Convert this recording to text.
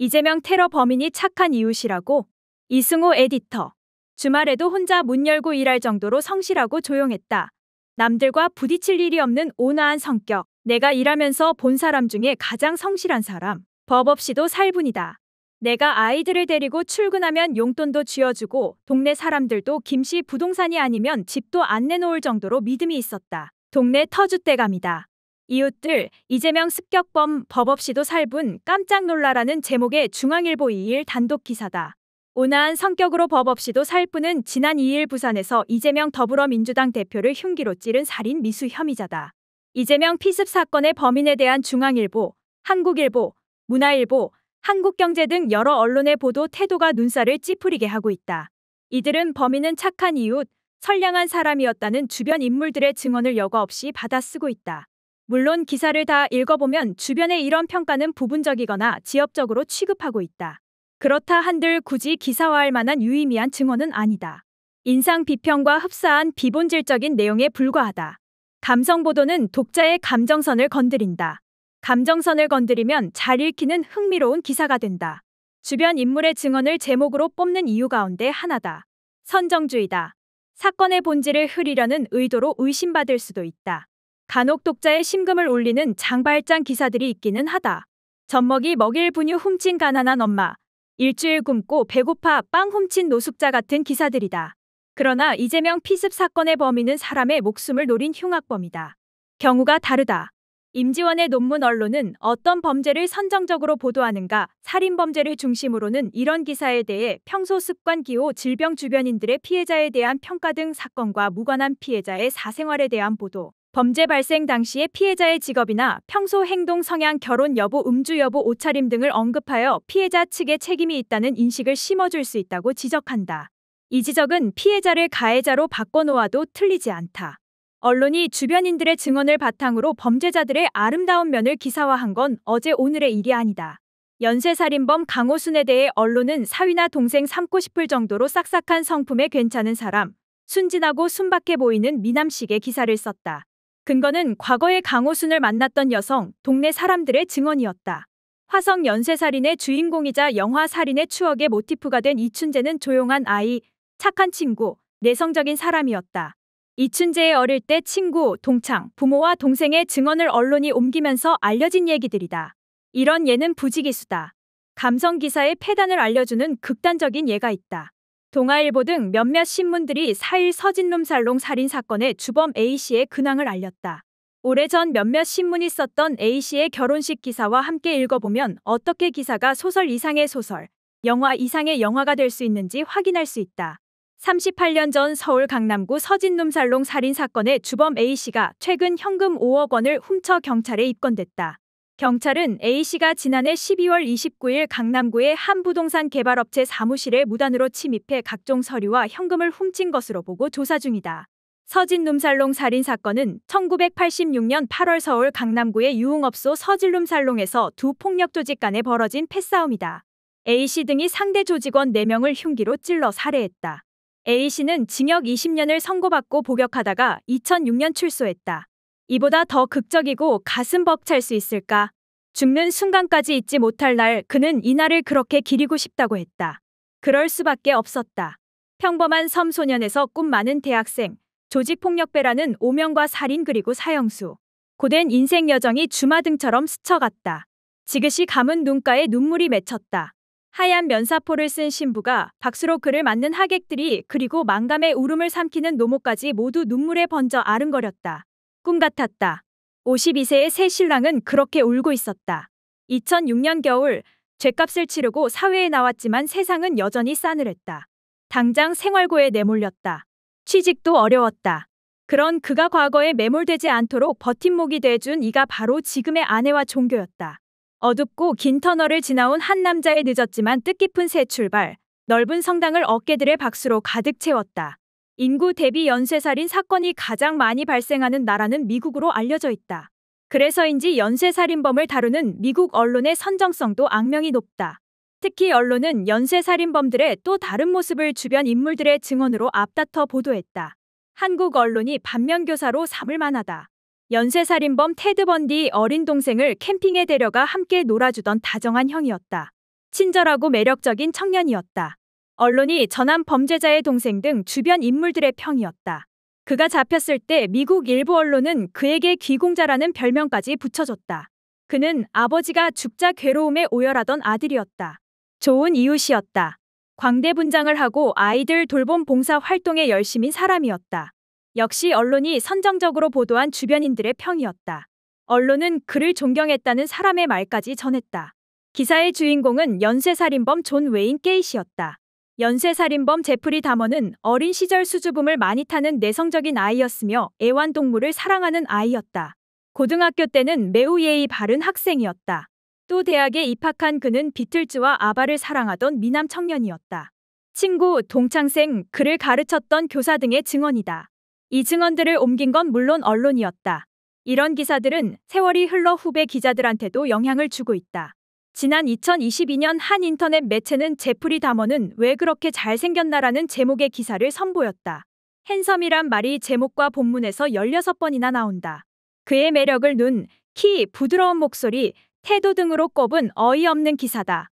이재명 테러 범인이 착한 이웃이라고? 이승호 에디터. 주말에도 혼자 문 열고 일할 정도로 성실하고 조용했다. 남들과 부딪힐 일이 없는 온화한 성격. 내가 일하면서 본 사람 중에 가장 성실한 사람. 법 없이도 살 분이다. 내가 아이들을 데리고 출근하면 용돈도 쥐어주고 동네 사람들도 김씨 부동산이 아니면 집도 안 내놓을 정도로 믿음이 있었다. 동네 터줏대감이다. 이웃들, 이재명 습격범 법 없이도 살분 깜짝 놀라라는 제목의 중앙일보 2일 단독 기사다. 온화한 성격으로 법 없이도 살 분은 지난 2일 부산에서 이재명 더불어민주당 대표를 흉기로 찌른 살인 미수 혐의자다. 이재명 피습 사건의 범인에 대한 중앙일보, 한국일보, 문화일보, 한국경제 등 여러 언론의 보도 태도가 눈살을 찌푸리게 하고 있다. 이들은 범인은 착한 이웃, 선량한 사람이었다는 주변 인물들의 증언을 여과 없이 받아쓰고 있다. 물론 기사를 다 읽어보면 주변의 이런 평가는 부분적이거나 지엽적으로 취급하고 있다. 그렇다 한들 굳이 기사화할 만한 유의미한 증언은 아니다. 인상 비평과 흡사한 비본질적인 내용에 불과하다. 감성 보도는 독자의 감정선을 건드린다. 감정선을 건드리면 잘 읽히는 흥미로운 기사가 된다. 주변 인물의 증언을 제목으로 뽑는 이유 가운데 하나다. 선정주의다. 사건의 본질을 흐리려는 의도로 의심받을 수도 있다. 간혹 독자의 심금을 울리는 장발장 기사들이 있기는 하다. 젖먹이 먹일 분유 훔친 가난한 엄마, 일주일 굶고 배고파 빵 훔친 노숙자 같은 기사들이다. 그러나 이재명 피습 사건의 범인은 사람의 목숨을 노린 흉악범이다. 경우가 다르다. 임지원의 논문 언론은 어떤 범죄를 선정적으로 보도하는가, 살인범죄를 중심으로는 이런 기사에 대해 평소 습관 기호 질병 주변인들의 피해자에 대한 평가 등 사건과 무관한 피해자의 사생활에 대한 보도, 범죄 발생 당시의 피해자의 직업이나 평소 행동 성향 결혼 여부 음주 여부 옷차림 등을 언급하여 피해자 측에 책임이 있다는 인식을 심어줄 수 있다고 지적한다. 이 지적은 피해자를 가해자로 바꿔놓아도 틀리지 않다. 언론이 주변인들의 증언을 바탕으로 범죄자들의 아름다운 면을 기사화한 건 어제 오늘의 일이 아니다. 연쇄살인범 강호순에 대해 언론은 사위나 동생 삼고 싶을 정도로 싹싹한 성품에 괜찮은 사람, 순진하고 순박해 보이는 미남식의 기사를 썼다. 근거는 과거에 강호순을 만났던 여성, 동네 사람들의 증언이었다. 화성 연쇄살인의 주인공이자 영화 살인의 추억의 모티프가 된 이춘재는 조용한 아이, 착한 친구, 내성적인 사람이었다. 이춘재의 어릴 때 친구, 동창, 부모와 동생의 증언을 언론이 옮기면서 알려진 얘기들이다. 이런 예는 부지기수다. 감성 기사의 폐단을 알려주는 극단적인 예가 있다. 동아일보 등 몇몇 신문들이 4일 서진룸살롱 살인 사건의 주범 A씨의 근황을 알렸다. 오래전 몇몇 신문이 썼던 A씨의 결혼식 기사와 함께 읽어보면 어떻게 기사가 소설 이상의 소설, 영화 이상의 영화가 될 수 있는지 확인할 수 있다. 38년 전 서울 강남구 서진룸살롱 살인 사건의 주범 A씨가 최근 현금 5억 원을 훔쳐 경찰에 입건됐다. 경찰은 A씨가 지난해 12월 29일 강남구의 한 부동산 개발업체 사무실에 무단으로 침입해 각종 서류와 현금을 훔친 것으로 보고 조사 중이다. 서진룸살롱 살인 사건은 1986년 8월 서울 강남구의 유흥업소 서진룸살롱에서 두 폭력 조직 간에 벌어진 패싸움이다. A씨 등이 상대 조직원 4명을 흉기로 찔러 살해했다. A씨는 징역 20년을 선고받고 복역하다가 2006년 출소했다. 이보다 더 극적이고 가슴 벅찰 수 있을까? 죽는 순간까지 잊지 못할 날, 그는 이날을 그렇게 기리고 싶다고 했다. 그럴 수밖에 없었다. 평범한 섬 소년에서 꿈 많은 대학생, 조직폭력배라는 오명과 살인 그리고 사형수. 고된 인생 여정이 주마등처럼 스쳐갔다. 지그시 감은 눈가에 눈물이 맺혔다. 하얀 면사포를 쓴 신부가 박수로 그를 맞는 하객들이 그리고 만감의 울음을 삼키는 노모까지 모두 눈물에 번져 아른거렸다. 꿈 같았다. 52세의 새 신랑은 그렇게 울고 있었다. 2006년 겨울 죗값을 치르고 사회에 나왔지만 세상은 여전히 싸늘했다. 당장 생활고에 내몰렸다. 취직도 어려웠다. 그런 그가 과거에 매몰되지 않도록 버팀목이 돼준 이가 바로 지금의 아내와 종교였다. 어둡고 긴 터널을 지나온 한 남자의 늦었지만 뜻깊은 새 출발, 넓은 성당을 어깨들의 박수로 가득 채웠다. 인구 대비 연쇄살인 사건이 가장 많이 발생하는 나라는 미국으로 알려져 있다. 그래서인지 연쇄살인범을 다루는 미국 언론의 선정성도 악명이 높다. 특히 언론은 연쇄살인범들의 또 다른 모습을 주변 인물들의 증언으로 앞다퉈 보도했다. 한국 언론이 반면교사로 삼을 만하다. 연쇄살인범 테드 번디 어린 동생을 캠핑에 데려가 함께 놀아주던 다정한 형이었다. 친절하고 매력적인 청년이었다. 언론이 전함 범죄자의 동생 등 주변 인물들의 평이었다. 그가 잡혔을 때 미국 일부 언론은 그에게 귀공자라는 별명까지 붙여줬다. 그는 아버지가 죽자 괴로움에 오열하던 아들이었다. 좋은 이웃이었다. 광대 분장을 하고 아이들 돌봄 봉사 활동에 열심인 사람이었다. 역시 언론이 선정적으로 보도한 주변인들의 평이었다. 언론은 그를 존경했다는 사람의 말까지 전했다. 기사의 주인공은 연쇄살인범 존 웨인 게이시였다. 연쇄살인범 제프리 다머는 어린 시절 수줍음을 많이 타는 내성적인 아이였으며 애완동물을 사랑하는 아이였다. 고등학교 때는 매우 예의 바른 학생이었다. 또 대학에 입학한 그는 비틀즈와 아바를 사랑하던 미남 청년이었다. 친구, 동창생, 그를 가르쳤던 교사 등의 증언이다. 이 증언들을 옮긴 건 물론 언론이었다. 이런 기사들은 세월이 흘러 후배 기자들한테도 영향을 주고 있다. 지난 2022년 한 인터넷 매체는 제프리 다머는 왜 그렇게 잘생겼나라는 제목의 기사를 선보였다. 핸섬이란 말이 제목과 본문에서 16번이나 나온다. 그의 매력을 눈, 키, 부드러운 목소리, 태도 등으로 꼽은 어이없는 기사다.